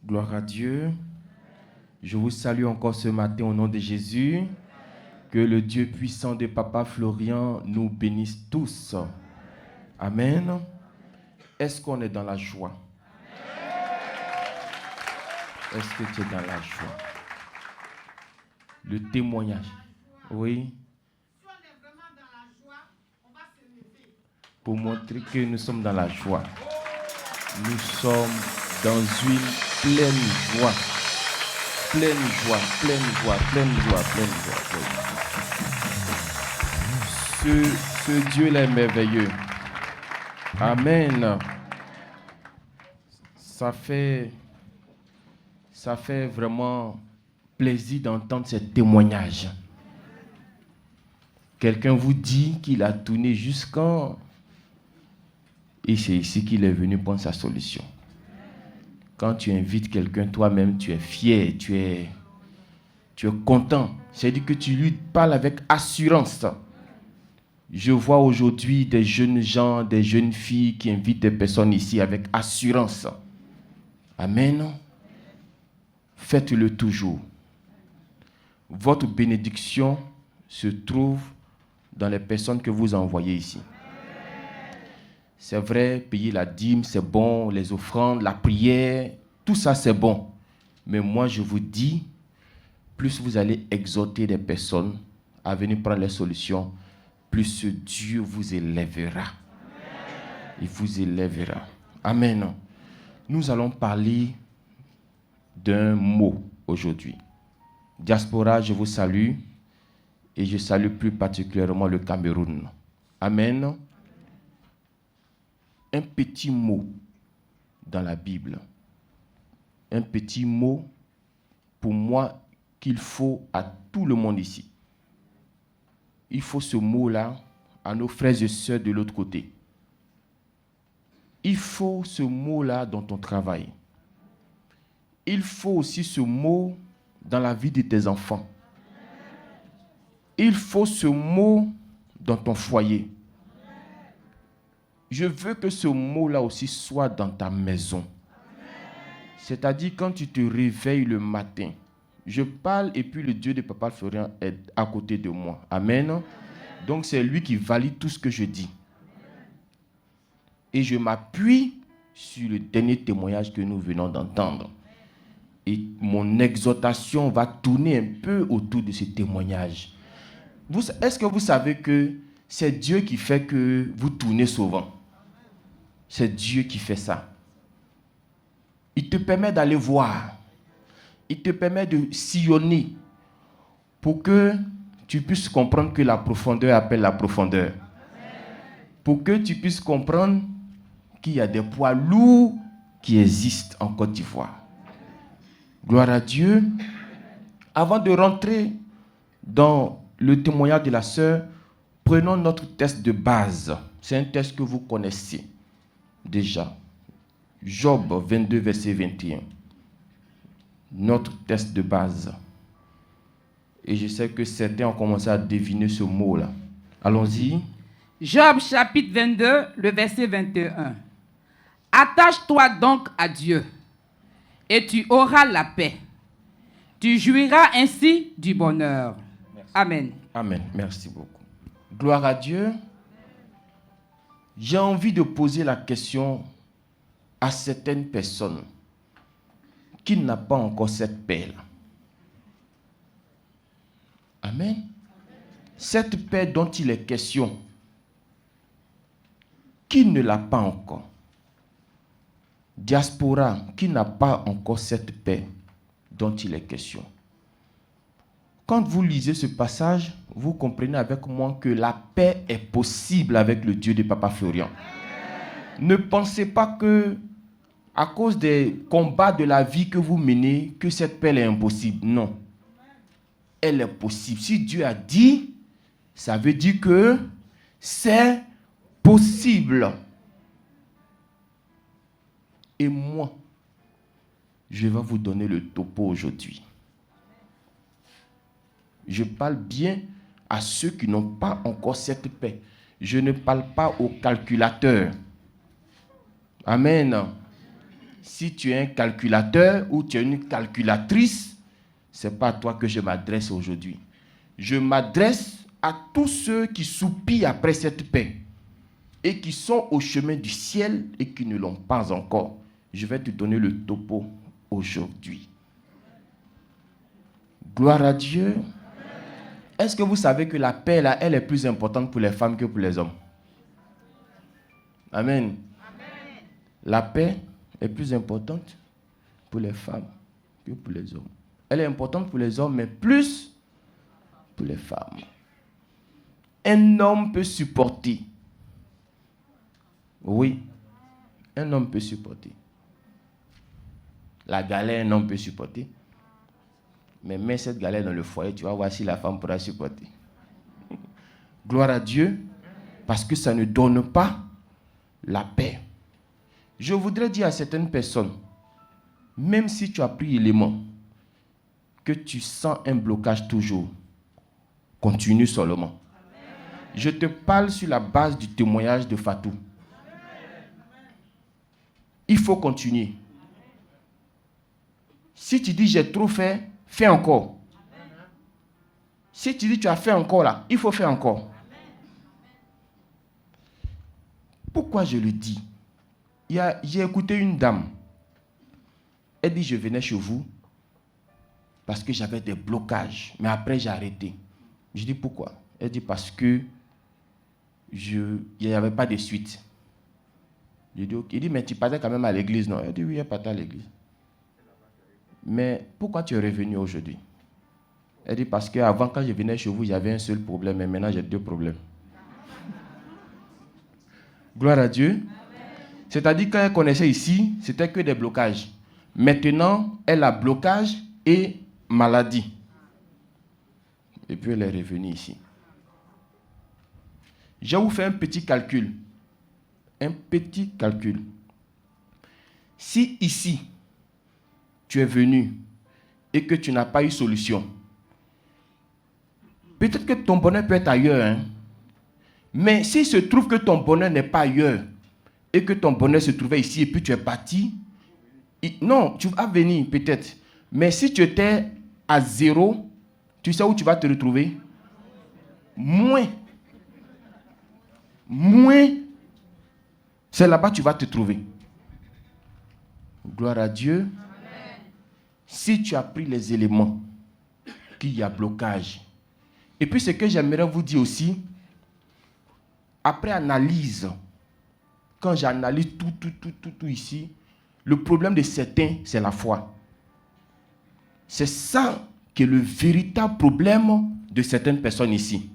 Gloire à Dieu. Je vous salue encore ce matin au nom de Jésus. Que le Dieu puissant de Papa Florian nous bénisse tous. Amen. Est-ce qu'on est dans la joie? Est-ce que tu es dans la joie? Le témoignage. Oui. Si on est vraiment dans la joie, on va se lever. Pour montrer que nous sommes dans la joie. Nous sommes dans une pleine joie. Pleine joie, pleine joie, pleine joie, pleine joie. Ce Dieu-là est merveilleux. Amen. Ça fait vraiment plaisir d'entendre ces témoignages. Quelqu'un vous dit qu'il a tourné jusqu'en... Et c'est ici qu'il est venu prendre sa solution. Quand tu invites quelqu'un, toi-même, tu es fier, tu es content. C'est-à-dire que tu lui parles avec assurance. Je vois aujourd'hui des jeunes gens, des jeunes filles qui invitent des personnes ici avec assurance. Amen. Faites-le toujours. Votre bénédiction se trouve dans les personnes que vous envoyez ici. C'est vrai, payer la dîme, c'est bon, les offrandes, la prière, tout ça c'est bon. Mais moi je vous dis, plus vous allez exhorter des personnes à venir prendre les solutions, plus Dieu vous élèvera. Il vous élèvera. Amen. Nous allons parler d'un mot aujourd'hui. Diaspora, je vous salue et je salue plus particulièrement le Cameroun. Amen. Un petit mot dans la Bible. Un petit mot pour moi qu'il faut à tout le monde ici. Il faut ce mot-là à nos frères et sœurs de l'autre côté. Il faut ce mot-là dans ton travail. Il faut aussi ce mot dans la vie de tes enfants. Il faut ce mot dans ton foyer. Je veux que ce mot-là aussi soit dans ta maison. C'est-à-dire quand tu te réveilles le matin, je parle et puis le Dieu de Papa Florian est à côté de moi. Amen. Donc c'est lui qui valide tout ce que je dis. Et je m'appuie sur le dernier témoignage que nous venons d'entendre. Et mon exhortation va tourner un peu autour de ce témoignage. Est-ce que vous savez que c'est Dieu qui fait que vous tournez souvent? C'est Dieu qui fait ça. Il te permet d'aller voir. Il te permet de sillonner pour que tu puisses comprendre que la profondeur appelle la profondeur. Pour que tu puisses comprendre qu'il y a des poids lourds qui existent en Côte d'Ivoire. Gloire à Dieu. Avant de rentrer dans le témoignage de la sœur, prenons notre test de base. C'est un test que vous connaissez déjà. Job 22, verset 21. Notre test de base. Et je sais que certains ont commencé à deviner ce mot-là. Allons-y. Job chapitre 22, le verset 21. Attache-toi donc à Dieu, et tu auras la paix. Tu jouiras ainsi du bonheur. Merci. Amen. Amen. Merci beaucoup. Gloire à Dieu. J'ai envie de poser la question à certaines personnes qui n'ont pas encore cette paix-là. Amen. Cette paix dont il est question, qui ne l'a pas encore? Diaspora, qui n'a pas encore cette paix dont il est question? Quand vous lisez ce passage, vous comprenez avec moi que la paix est possible avec le Dieu de Papa Florian. Ne pensez pas que, à cause des combats de la vie que vous menez, que cette paix est impossible. Non. Elle est possible. Si Dieu a dit, ça veut dire que c'est possible. Et moi, je vais vous donner le topo aujourd'hui. Je parle bien à ceux qui n'ont pas encore cette paix. Je ne parle pas aux calculateurs. Amen. si tu es un calculateur ou tu es une calculatrice, ce n'est pas à toi que je m'adresse aujourd'hui. Je m'adresse à tous ceux qui soupirent après cette paix et qui sont au chemin du ciel et qui ne l'ont pas encore. Je vais te donner le topo aujourd'hui. Gloire à Dieu. Est-ce que vous savez que la paix, là, elle est plus importante pour les femmes que pour les hommes? Amen. La paix est plus importante pour les femmes que pour les hommes. Elle est importante pour les hommes, mais plus pour les femmes. Un homme peut supporter. Oui, un homme peut supporter. La galère, un homme peut supporter. Mais mets cette galère dans le foyer, tu vas voir si la femme pourra supporter. Gloire à Dieu, parce que ça ne donne pas la paix. Je voudrais dire à certaines personnes, même si tu as pris élément, que tu sens un blocage toujours, continue seulement. Je te parle sur la base du témoignage de Fatou. Il faut continuer. Si tu dis j'ai trop fait, fais encore. Si tu dis tu as fait encore là, il faut faire encore. Pourquoi je le dis? J'ai écouté une dame. Elle dit je venais chez vous parce que j'avais des blocages. Mais après j'ai arrêté. Je dis pourquoi? Elle dit parce que il n'y avait pas de suite. Je dis ok. Il dit mais tu partais quand même à l'église, non? Elle dit oui, elle partait à l'église. Mais pourquoi tu es revenu aujourd'hui? Elle dit parce qu'avant, quand je venais chez vous, j'avais un seul problème, mais maintenant j'ai 2 problèmes. Gloire à Dieu. C'est-à-dire quand elle connaissait ici, c'était que des blocages. Maintenant, elle a blocage et maladie. Et puis elle est revenue ici. Je vais vous faire un petit calcul. Un petit calcul. Si ici, tu es venu et que tu n'as pas eu solution, peut-être que ton bonheur peut être ailleurs. Hein? Mais s'il se trouve que ton bonheur n'est pas ailleurs et que ton bonheur se trouvait ici et puis tu es parti, non, tu vas venir peut-être. Mais si tu étais à 0, tu sais où tu vas te retrouver? Moins. C'est là-bas que tu vas te trouver. Gloire à Dieu. Amen. Si tu as pris les éléments, qu'il y a blocage. Et puis ce que j'aimerais vous dire aussi, après analyse, quand j'analyse tout ici, le problème de certains, c'est la foi. C'est ça qui est le véritable problème de certaines personnes ici.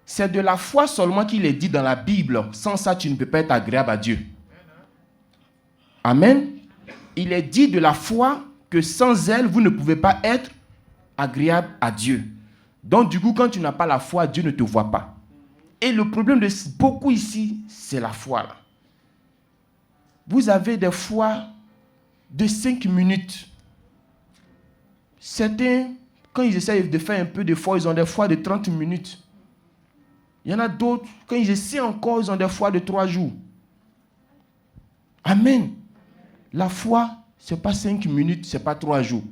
C'est de la foi seulement qu'il est dit dans la Bible. Sans ça, tu ne peux pas être agréable à Dieu. Amen. Il est dit de la foi que sans elle, vous ne pouvez pas être agréable à Dieu. Donc du coup, quand tu n'as pas la foi, Dieu ne te voit pas. Et le problème de beaucoup ici, c'est la foi. Là. Vous avez des foi de 5 minutes. Certains, quand ils essayent de faire un peu de foi, ils ont des foi de 30 minutes. Il y en a d'autres, quand ils essaient encore, ils ont des foi de 3 jours. Amen. La foi, ce n'est pas 5 minutes, ce n'est pas 3 jours.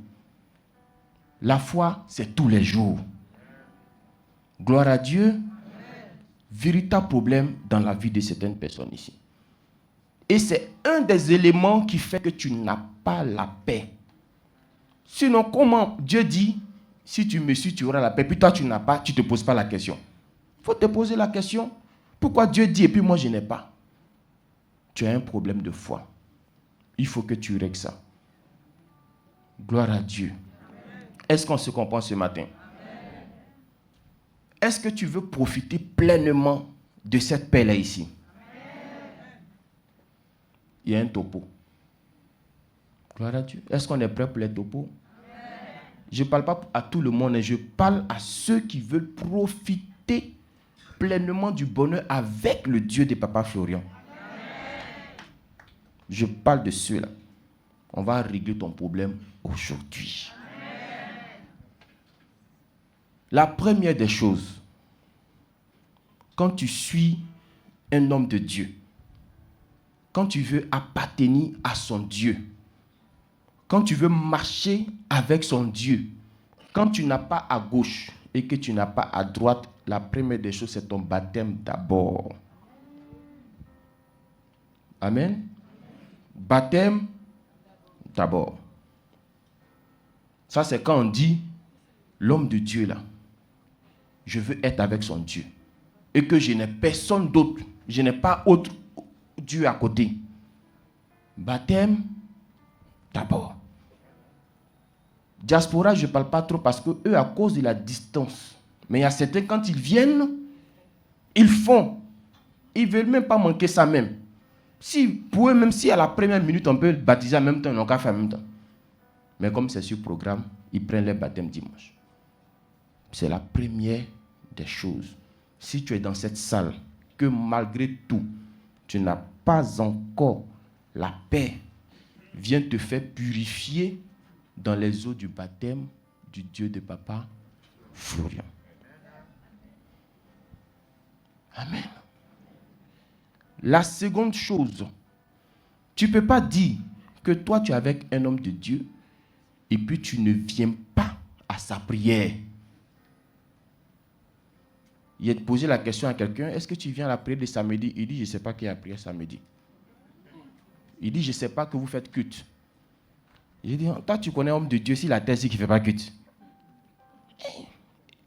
La foi, c'est tous les jours. Gloire à Dieu. Amen. Véritable problème dans la vie de certaines personnes ici. Et c'est un des éléments qui fait que tu n'as pas la paix. Sinon, comment Dieu dit, si tu me suis, tu auras la paix, puis toi tu n'as pas, tu ne te poses pas la question. Il faut te poser la question. Pourquoi Dieu dit et puis moi je n'ai pas? Tu as un problème de foi. Il faut que tu règles ça. Gloire à Dieu. Est-ce qu'on se comprend ce matin? Est-ce que tu veux profiter pleinement de cette paix-là ici? Il y a un topo. Gloire à Dieu. Est-ce qu'on est prêt pour les topos? Je ne parle pas à tout le monde, je parle à ceux qui veulent profiter pleinement du bonheur avec le Dieu de Papa Florian. Je parle de ceux-là. On va régler ton problème aujourd'hui. La première des choses, quand tu suis un homme de Dieu, quand tu veux appartenir à son Dieu, quand tu veux marcher avec son Dieu, quand tu n'as pas à gauche et que tu n'as pas à droite, la première des choses, c'est ton baptême d'abord. Amen. Baptême d'abord. Ça, c'est quand on dit, l'homme de Dieu, là, je veux être avec son Dieu. Et que je n'ai personne d'autre, je n'ai pas autre Dieu à côté. Baptême d'abord. Diaspora, je ne parle pas trop parce que eux, à cause de la distance, mais il y a certains, quand ils viennent, ils font. Ils ne veulent même pas manquer ça même. Si, pour eux, même si à la première minute, on peut baptiser en même temps, ils n'ont qu'à faire en même temps. Mais comme c'est sur programme, ils prennent leur baptême dimanche. C'est la première des choses. Si tu es dans cette salle, que malgré tout, tu n'as pas encore la paix, viens te faire purifier dans les eaux du baptême du Dieu de papa Florian. Amen. La seconde chose, tu ne peux pas dire que toi tu es avec un homme de Dieu et puis tu ne viens pas à sa prière. Il a posé la question à quelqu'un, est-ce que tu viens à la prière de samedi? Il dit, je ne sais pas qui a prié samedi. Il dit, je ne sais pas que vous faites culte. J'ai dit, toi tu connais un homme de Dieu, si la terre dit qu'il ne fait pas culte.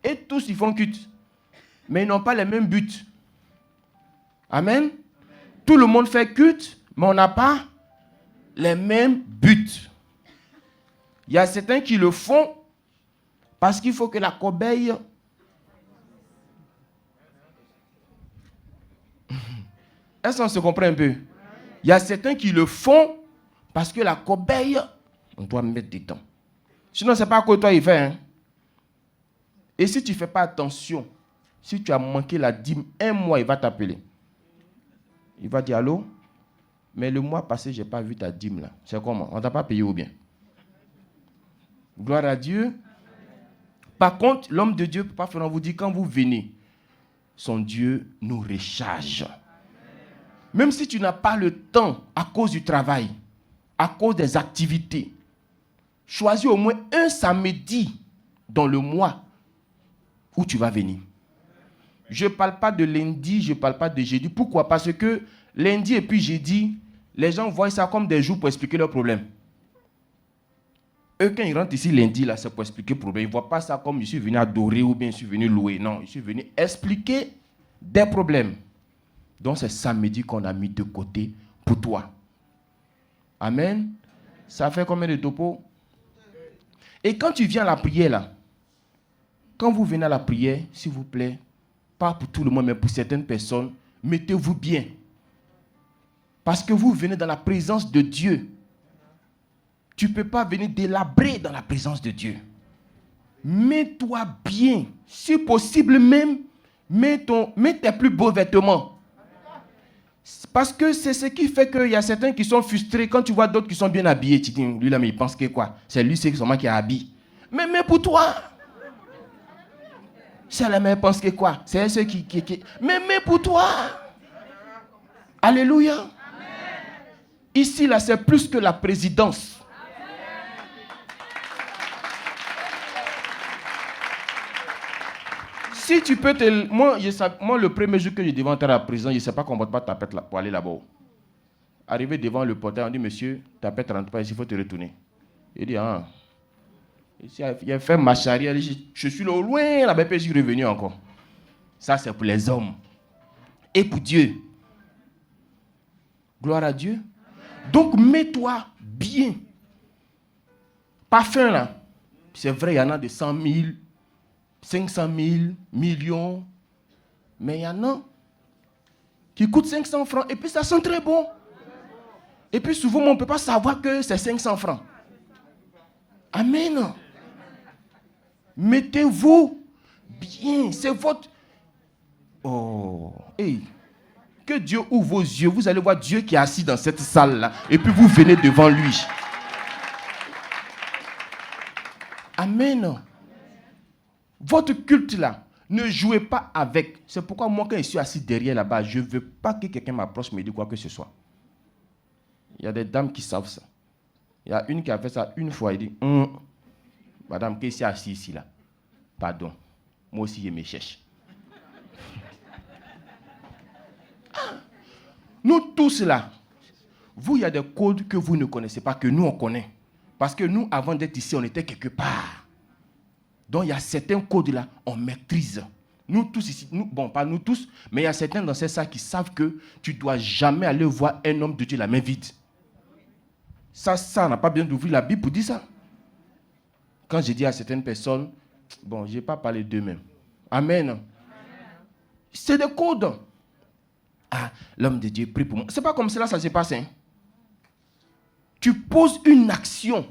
Et tous ils font culte. Mais ils n'ont pas les mêmes buts. Amen. Tout le monde fait culte, mais on n'a pas les mêmes buts. Il y a certains qui le font parce qu'il faut que la corbeille... Est-ce qu'on se comprend un peu? Il y a certains qui le font parce que la corbeille, on doit mettre des temps. Sinon, ce n'est pas à quoi toi il fait. Hein? Et si tu ne fais pas attention, si tu as manqué la dîme, un mois, il va t'appeler. Il va dire, allô? Mais le mois passé, je n'ai pas vu ta dîme là. C'est comment? On ne t'a pas payé ou bien? Gloire à Dieu. Par contre, l'homme de Dieu, Papa Florent vous dit, quand vous venez, son Dieu nous recharge. Même si tu n'as pas le temps à cause du travail, à cause des activités, choisis au moins un samedi dans le mois où tu vas venir. Je ne parle pas de lundi, je ne parle pas de jeudi. Pourquoi? Parce que lundi et puis jeudi, les gens voient ça comme des jours pour expliquer leurs problèmes. Eux, quand ils rentrent ici lundi, là, c'est pour expliquer le problème. Ils ne voient pas ça comme je suis venu adorer ou bien je suis venu louer. Non, je suis venu expliquer des problèmes. Donc c'est samedi qu'on a mis de côté pour toi. Amen. Ça fait combien de topos? Et quand tu viens à la prière, là, quand vous venez à la prière, s'il vous plaît, pas pour tout le monde, mais pour certaines personnes, mettez-vous bien. Parce que vous venez dans la présence de Dieu. Tu ne peux pas venir délabrer dans la présence de Dieu. Mets-toi bien. Si possible même, mets tes plus beaux vêtements. Parce que c'est ce qui fait qu'il y a certains qui sont frustrés quand tu vois d'autres qui sont bien habillés. Tu dis, lui là, mais il pense que quoi? C'est lui, c'est seulement qui est habillé. Mais pour toi. C'est la mère pense que quoi? C'est ceux qui... Mais pour toi. Alléluia. Amen. Ici, là, c'est plus que la présidence. Si tu peux te... Moi, le premier jour que je devais entrer à la prison, je ne sais pas qu'on ne porte pas ta pète là, pour aller là-bas. Arrivé devant le portail, on dit, monsieur, ta pète ne rentre pas ici, il faut te retourner. Il dit, ah. Il a fait marche arrière, je suis là au loin, là-bas, puis je suis revenu encore. Ça, c'est pour les hommes. Et pour Dieu. Gloire à Dieu. Donc, mets-toi bien. Parfum, là. C'est vrai, il y en a de 100 000, 500 000, millions. Mais il y en a qui coûtent 500 francs. Et puis, ça sent très bon. Et puis, souvent, on ne peut pas savoir que c'est 500 francs. Amen. Mettez-vous bien. C'est votre... Oh. Hey. Que Dieu ouvre vos yeux. Vous allez voir Dieu qui est assis dans cette salle-là. Et puis, vous venez devant lui. Amen. Votre culte là, ne jouez pas avec. C'est pourquoi moi, quand je suis assis derrière là-bas, je ne veux pas que quelqu'un m'approche et me dise quoi que ce soit. Il y a des dames qui savent ça. Il y a une qui a fait ça une fois. Il dit, madame, qu'est-ce qui est assis ici là? Pardon. Moi aussi, je me cherche. Nous tous là, vous, il y a des codes que vous ne connaissez pas, que nous, on connaît. Parce que nous, avant d'être ici, on était quelque part. Donc, il y a certains codes là, on maîtrise. Nous tous ici, bon, pas nous tous, mais il y a certains dans ces salles qui savent que tu ne dois jamais aller voir un homme de Dieu la main vide. Ça, on n'a pas besoin d'ouvrir la Bible pour dire ça. Quand je dis à certaines personnes, bon, je n'ai pas parlé d'eux-mêmes. Amen. C'est des codes. Ah, l'homme de Dieu prie pour moi. Ce n'est pas comme cela ça se passe. Hein. Tu poses une action.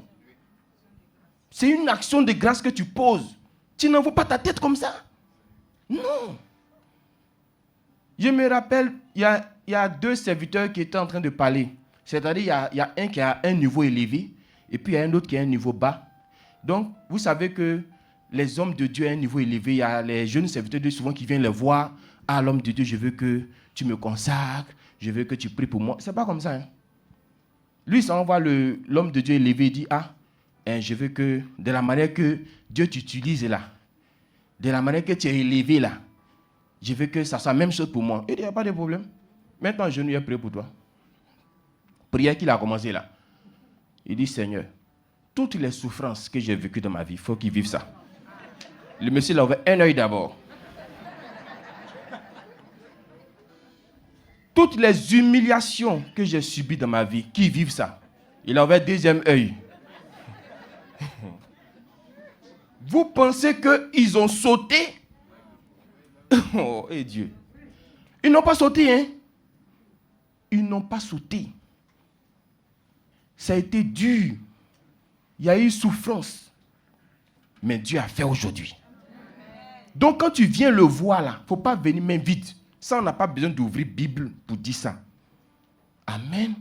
C'est une action de grâce que tu poses. Tu n'envoies pas ta tête comme ça. Non. Je me rappelle, il y a deux serviteurs qui étaient en train de parler. C'est-à-dire, il y a un qui a un niveau élevé et puis il y a un autre qui a un niveau bas. Donc, vous savez que les hommes de Dieu à un niveau élevé, il y a les jeunes serviteurs de Dieu souvent qui viennent les voir. Ah, l'homme de Dieu, je veux que tu me consacres, je veux que tu pries pour moi. Ce n'est pas comme ça. Hein. Lui, ça envoie l'homme de Dieu élevé et dit, ah, je veux que, de la manière que Dieu t'utilise là, de la manière que tu es élevé là, je veux que ça soit la même chose pour moi. Il dit, il n'y a pas de problème. Maintenant, je vais prier pour toi. Prière qu'il a commencé là. Il dit, Seigneur, toutes les souffrances que j'ai vécues dans ma vie, il faut qu'il vive ça. Le monsieur l'a ouvert un œil d'abord. Toutes les humiliations que j'ai subies dans ma vie, qui vivent ça. Il a ouvert deuxième œil. Vous pensez qu'ils ont sauté? Oh, et Dieu. Ils n'ont pas sauté, hein? Ils n'ont pas sauté. Ça a été dur. Il y a eu souffrance. Mais Dieu a fait aujourd'hui. Donc quand tu viens le voir là, il ne faut pas venir main vide. Ça, on n'a pas besoin d'ouvrir Bible pour dire ça. Amen.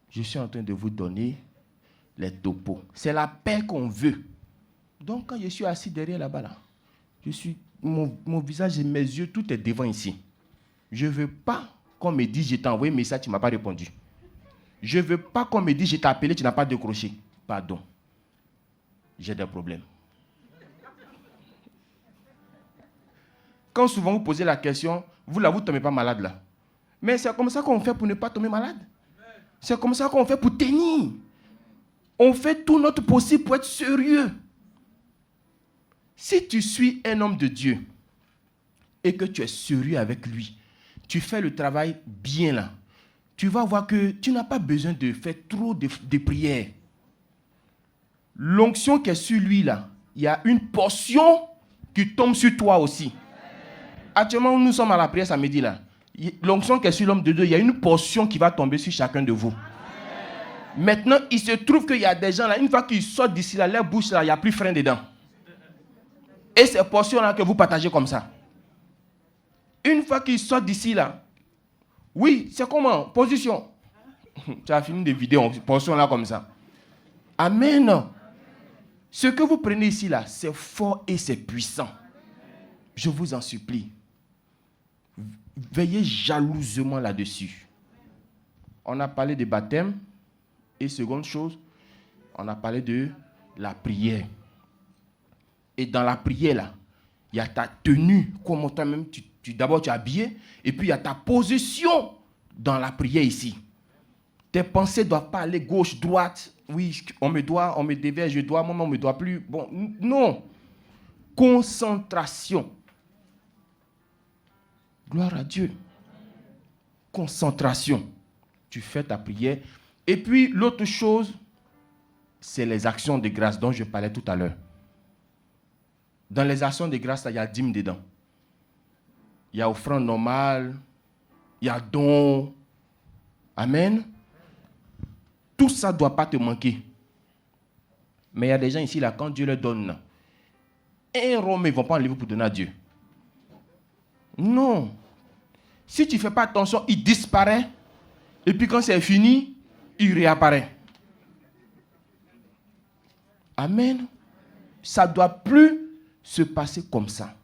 Je suis en train de vous donner les topos. C'est la paix qu'on veut. Donc quand je suis assis derrière là-bas, là, mon visage et mes yeux, tout est devant ici. Je ne veux pas qu'on me dise, je t'ai envoyé un message, tu ne m'as pas répondu. Je ne veux pas qu'on me dise, je t'ai appelé, tu n'as pas décroché. Pardon. J'ai des problèmes. Quand souvent vous posez la question, vous ne tombez pas malade là. Mais c'est comme ça qu'on fait pour ne pas tomber malade. C'est comme ça qu'on fait pour tenir. On fait tout notre possible pour être sérieux. Si tu suis un homme de Dieu et que tu es sérieux avec lui, tu fais le travail bien là, tu vas voir que tu n'as pas besoin de faire trop de prières. L'onction qui est sur lui là, il y a une portion qui tombe sur toi aussi. Actuellement, nous sommes à la prière samedi là. L'onction qui est sur l'homme de Dieu, il y a une portion qui va tomber sur chacun de vous. Maintenant, il se trouve qu'il y a des gens là, une fois qu'ils sortent d'ici là, leur bouche là, il n'y a plus frein dedans. Et ces portions-là que vous partagez comme ça. Une fois qu'ils sortent d'ici là, oui, c'est comment? Position. Tu as fini de vider en portion-là comme ça. Amen. Ce que vous prenez ici là, c'est fort et c'est puissant. Je vous en supplie. Veillez jalousement là-dessus. On a parlé de baptême. Et seconde chose, on a parlé de la prière. Et dans la prière, là, il y a ta tenue, comment toi-même, d'abord tu es habillé, et puis il y a ta position dans la prière ici. Tes pensées ne doivent pas aller gauche, droite. Oui, on me devait, je dois, moi, on ne me doit plus. Bon, non. Concentration. Gloire à Dieu. Concentration. Tu fais ta prière. Et puis, l'autre chose, c'est les actions de grâce dont je parlais tout à l'heure. Dans les actions de grâce, il y a dîme dedans. Il y a offrande normale, il y a don. Amen. Tout ça ne doit pas te manquer. Mais il y a des gens ici, là, quand Dieu leur donne, un rond, ils ne vont pas enlever pour donner à Dieu. Non. Si tu ne fais pas attention, il disparaît. Et puis quand c'est fini, il réapparaît. Amen. Ça ne doit plus se passer comme ça.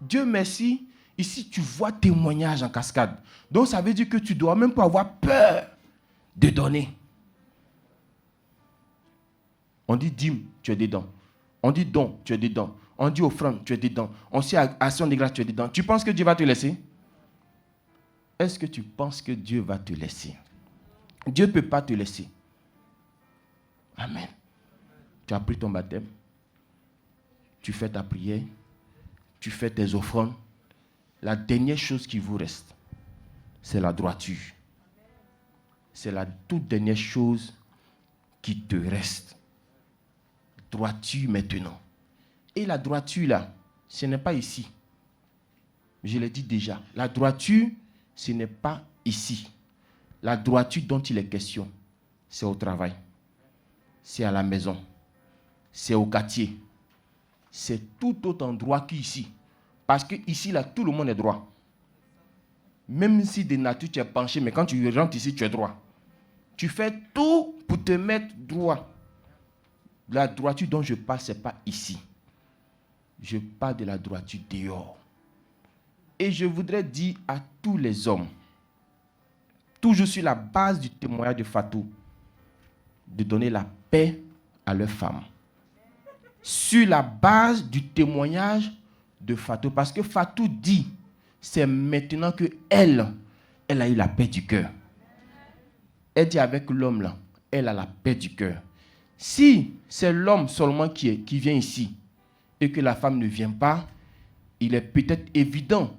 Dieu merci, Ici, tu vois témoignage en cascade. Donc, ça veut dire que tu ne dois même pas avoir peur de donner. On dit dîme, tu es dedans. On dit don, tu es dedans. On dit offrande, tu es dedans. On dit action de grâce, tu es dedans. Tu penses que Dieu va te laisser? Est-ce que tu penses que Dieu va te laisser? Dieu ne peut pas te laisser. Amen. Tu as pris ton baptême. Tu fais ta prière. Tu fais tes offrandes. La dernière chose qui vous reste, c'est la droiture. C'est la toute dernière chose qui te reste. Droiture maintenant. Et la droiture là, ce n'est pas ici. Je l'ai dit déjà. La droiture, ce n'est pas ici. La droiture dont il est question, c'est au travail. C'est à la maison. C'est au quartier. C'est tout autre endroit qu'ici. Parce que ici, là, tout le monde est droit. Même si de nature tu es penché, mais quand tu rentres ici, tu es droit. Tu fais tout pour te mettre droit. La droiture dont je parle, ce n'est pas ici. Je parle de la droiture dehors. Et je voudrais dire à tous les hommes, toujours sur la base du témoignage de Fatou, de donner la paix à leurs femmes. Sur la base du témoignage de Fatou. Parce que Fatou dit, c'est maintenant que elle a eu la paix du cœur. Elle dit avec l'homme là, elle a la paix du cœur. Si c'est l'homme seulement qui vient ici et que la femme ne vient pas, il est peut-être évident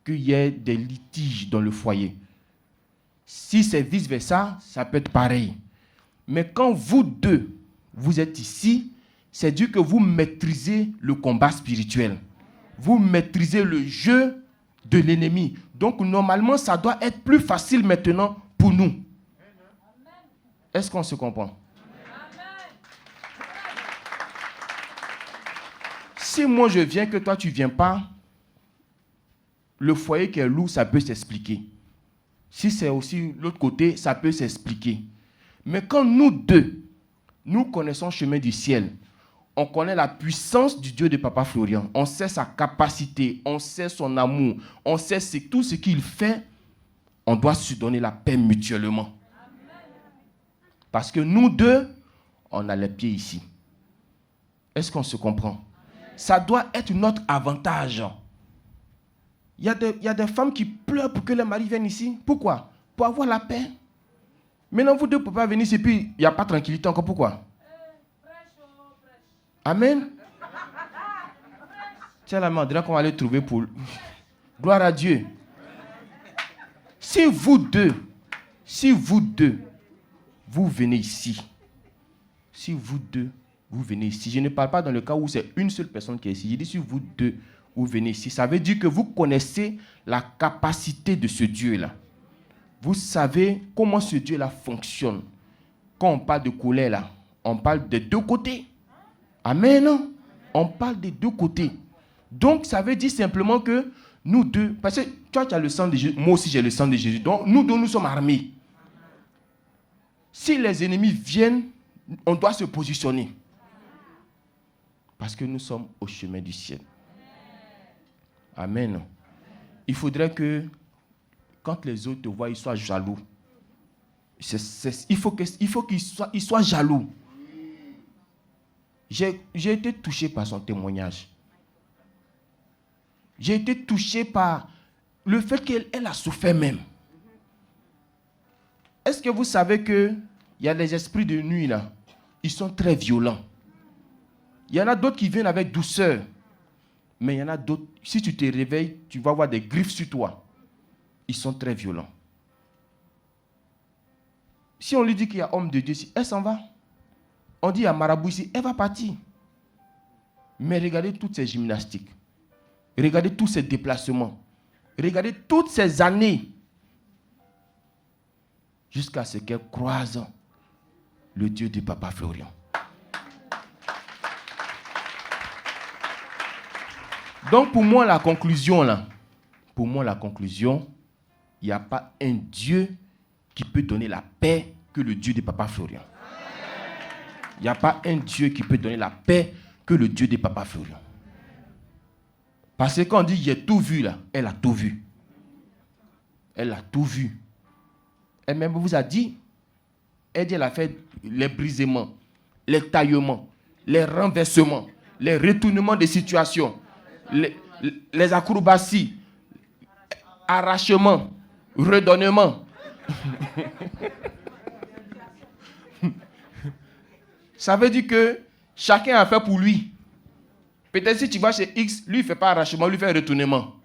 qu'il y ait des litiges dans le foyer. Si c'est vice-versa, ça peut être pareil. Mais quand vous deux, vous êtes ici, c'est dire que vous maîtrisez le combat spirituel. Vous maîtrisez le jeu de l'ennemi. Donc, normalement, ça doit être plus facile maintenant pour nous. Est-ce qu'on se comprend? Si moi je viens que toi tu ne viens pas, le foyer qui est lourd, ça peut s'expliquer. Si c'est aussi l'autre côté, ça peut s'expliquer. Mais quand nous deux, nous connaissons le chemin du ciel, on connaît la puissance du Dieu de Papa Florian, on sait sa capacité, on sait son amour, on sait tout ce qu'il fait, on doit se donner la paix mutuellement. Parce que nous deux, on a les pieds ici. Est-ce qu'on se comprend? Ça doit être notre avantage. Il y a des femmes qui pleurent pour que les maris viennent ici. Pourquoi? Pour avoir la paix. Maintenant, vous deux ne pouvez pas venir ici et puis il n'y a pas de tranquillité encore. Pourquoi? Amen. Tiens la main, on dirait qu'on va aller trouver pour... Gloire à Dieu. Si vous deux, vous venez ici. Si vous deux, vous venez ici. Je ne parle pas dans le cas où c'est une seule personne qui est ici. Je dis si vous deux, vous venez ici. Ça veut dire que vous connaissez la capacité de ce Dieu-là. Vous savez comment ce Dieu-là fonctionne. Quand on parle de colère, là, on parle des deux côtés. Amen. On parle des deux côtés. Donc, ça veut dire simplement que nous deux, parce que toi, tu as le sang de Jésus, moi aussi j'ai le sang de Jésus. Donc, nous deux, nous sommes armés. Si les ennemis viennent, on doit se positionner. Parce que nous sommes au chemin du ciel. Amen. Il faudrait que, quand les autres te voient, ils soient jaloux. Il faut qu'ils soient jaloux. J'ai été touché par son témoignage. J'ai été touché par le fait qu'elle a souffert même. Est-ce que vous savez qu'il y a des esprits de nuit là? Ils sont très violents. Il y en a d'autres qui viennent avec douceur. Mais il y en a d'autres, si tu te réveilles, tu vas avoir des griffes sur toi. Ils sont très violents. Si on lui dit qu'il y a homme de Dieu ici, elle s'en va. On dit à marabout ici, elle va partir. Mais regardez toutes ces gymnastiques. Regardez tous ces déplacements. Regardez toutes ces années. Jusqu'à ce qu'elle croise le Dieu de Papa Florian. Donc pour moi, la conclusion, il n'y a pas un Dieu qui peut donner la paix que le Dieu de Papa Florian. Il n'y a pas un Dieu qui peut donner la paix que le Dieu de Papa Florian. Parce que quand on dit j'ai tout vu là, elle a tout vu. Elle a tout vu. Elle-même vous a dit, elle a fait les brisements, les taillements, les renversements, les retournements de situation, les acrobaties, arrachements, redonnements. Ça veut dire que chacun a fait pour lui. Peut-être si tu vas chez X, lui il ne fait pas arrachement, lui il fait retournement.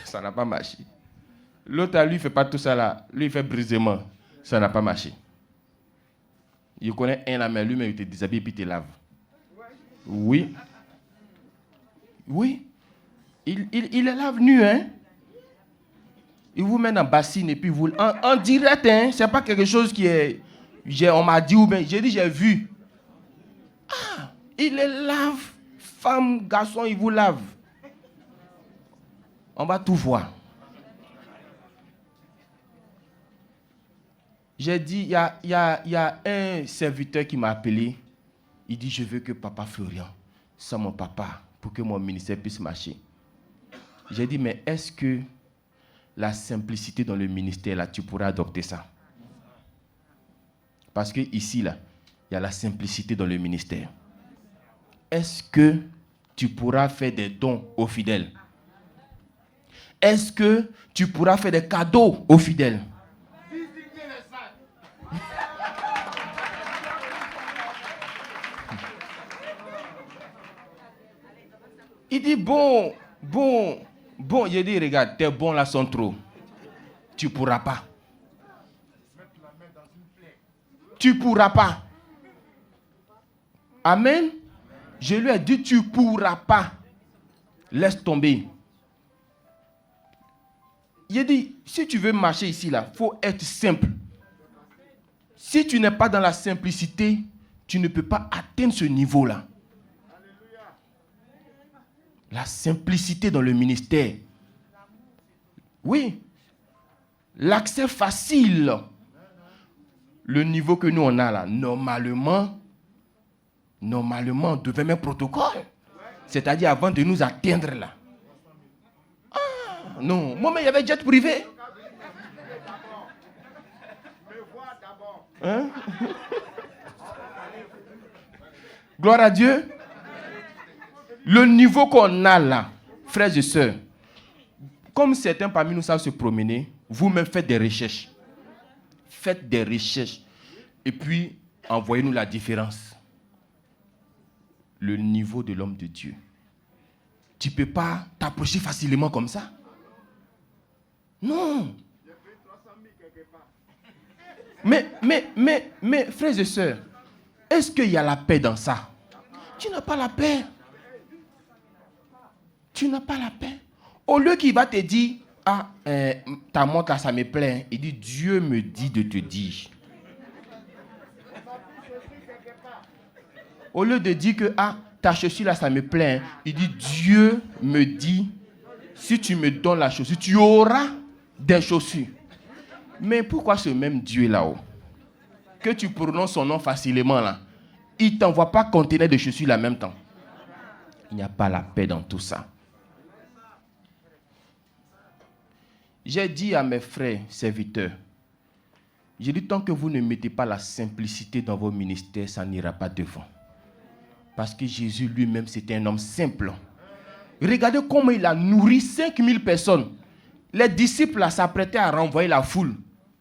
Ça n'a pas marché. L'autre, lui, il ne fait pas tout ça là. Lui, il fait brisement. Ça n'a pas marché. Il connaît un là, mais lui-même, il te déshabille et puis il te lave. Oui. Oui. Il est là venu, hein. Il vous met dans la bassine et puis vous... En direct, hein. Ce n'est pas quelque chose qui est... On m'a dit ou bien... J'ai dit, j'ai vu. Ah, il les lave. Femme, garçon, il vous lave. On va tout voir. J'ai dit, il y a un serviteur qui m'a appelé. Il dit, je veux que Papa Florian soit mon papa pour que mon ministère puisse marcher. J'ai dit, mais est-ce que la simplicité dans le ministère, là, tu pourras adopter ça? Parce que ici, là, il y a la simplicité dans le ministère. Est-ce que tu pourras faire des dons aux fidèles? Est-ce que tu pourras faire des cadeaux aux fidèles? Il dit, bon, il dit, regarde, tes bons là sont trop. Tu ne pourras pas. Tu ne pourras pas. Amen. Je lui ai dit, tu ne pourras pas. Laisse tomber. Il dit, si tu veux marcher ici, là, il faut être simple. Si tu n'es pas dans la simplicité, tu ne peux pas atteindre ce niveau-là. La simplicité dans le ministère. Oui. L'accès facile. Le niveau que nous on a là, normalement, on devait mettre protocole. C'est-à-dire avant de nous atteindre là. Ah, non. Moi-même, il y avait jet privé. Hein? Gloire à Dieu. Le niveau qu'on a là, frères et sœurs, comme certains parmi nous savent se promener, vous-même faites des recherches. Faites des recherches. Et puis, envoyez-nous la différence. Le niveau de l'homme de Dieu. Tu ne peux pas t'approcher facilement comme ça. Non. Mais, frères et sœurs, est-ce qu'il y a la paix dans ça? Tu n'as pas la paix. Tu n'as pas la paix. Au lieu qu'il va te dire, ta montre là, ça me plaît. Il dit, Dieu me dit de te dire. Au lieu de dire que, ta chaussure là, ça me plaît. Il dit, Dieu me dit, si tu me donnes la chaussure, tu auras des chaussures. Mais pourquoi ce même Dieu là-haut, que tu prononces son nom facilement là, il ne t'envoie pas conteneur de chaussures là en même temps? Il n'y a pas la paix dans tout ça. J'ai dit à mes frères serviteurs, j'ai dit, tant que vous ne mettez pas la simplicité dans vos ministères, ça n'ira pas devant. Parce que Jésus lui-même, c'était un homme simple. Regardez comment il a nourri 5000 personnes. Les disciples là, s'apprêtaient à renvoyer la foule.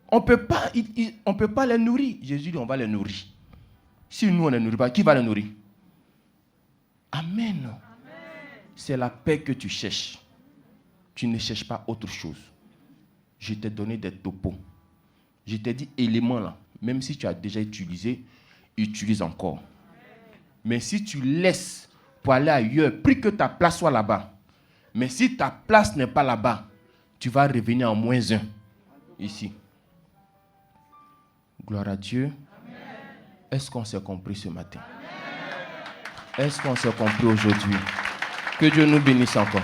On peut pas les nourrir. Jésus dit, on va les nourrir. Si nous, on ne les nourrit pas, qui va les nourrir? Amen. C'est la paix que tu cherches. Tu ne cherches pas autre chose. Je t'ai donné des topos. Je t'ai dit éléments là. Même si tu as déjà utilisé, utilise encore. Mais si tu laisses pour aller ailleurs, prie que ta place soit là-bas. Mais si ta place n'est pas là-bas, tu vas revenir en -1 ici. Gloire à Dieu. Amen. Est-ce qu'on s'est compris ce matin? Amen. Est-ce qu'on s'est compris aujourd'hui? Que Dieu nous bénisse encore.